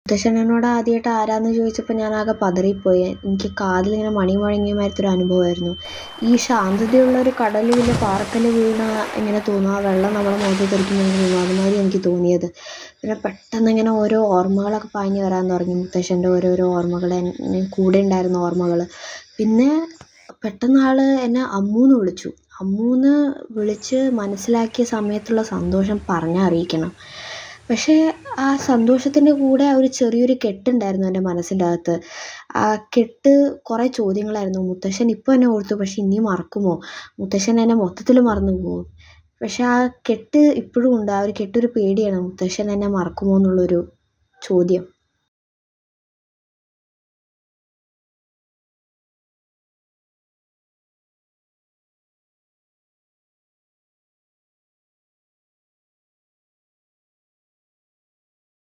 മുത്തശ്ശൻ എന്നോട് ആദ്യമായിട്ട് ആരാന്ന് ചോദിച്ചപ്പോൾ ഞാനാകെ പതറിപ്പോയി. എനിക്ക് കാതിലിങ്ങനെ മണി മുഴങ്ങിയ മാതിരത്തെ ഒരു അനുഭവമായിരുന്നു. ഈ ശാന്തതയുള്ള ഒരു കടലിലെ പാറക്കല്ല് വീണാ എങ്ങനെ തോന്നും, ആ വെള്ളം നമ്മുടെ മുഖത്ത് തെറിക്കുമ്പോൾ എങ്ങനെ തോന്നും, അതുമാതിരി എനിക്ക് തോന്നിയത്. പിന്നെ പെട്ടെന്ന് ഇങ്ങനെ ഓരോ ഓർമ്മകളൊക്കെ പാഞ്ഞു വരാൻ തുടങ്ങി. മുത്തശ്ശൻ്റെ ഓരോരോ ഓർമ്മകൾ, കൂടെ ഉണ്ടായിരുന്ന ഓർമ്മകൾ. പിന്നെ പെട്ടെന്ന് ആൾ എന്നെ അമ്മൂന്ന് വിളിച്ചു. അമ്മൂന്ന് വിളിച്ച് മനസ്സിലാക്കിയ സമയത്തുള്ള സന്തോഷം പറഞ്ഞാൽ അറിയിക്കണം. പക്ഷേ ആ സന്തോഷത്തിൻ്റെ കൂടെ ഒരു ചെറിയൊരു കെട്ടുണ്ടായിരുന്നു എൻ്റെ മനസ്സിൻ്റെ അകത്ത്. ആ കെട്ട് കുറേ ചോദ്യങ്ങളായിരുന്നു. മുത്തശ്ശൻ ഇപ്പോൾ എന്നെ ഓർത്തു, പക്ഷെ ഇനി മറക്കുമോ? മുത്തശ്ശൻ എന്നെ മൊത്തത്തിൽ മറന്നു പോകുമോ? പക്ഷെ ആ കെട്ട് ഇപ്പോഴും ഉണ്ട്. ആ ഒരു കെട്ടൊരു പേടിയാണ്, മുത്തശ്ശൻ എന്നെ മറക്കുമോ എന്നുള്ളൊരു ചോദ്യം.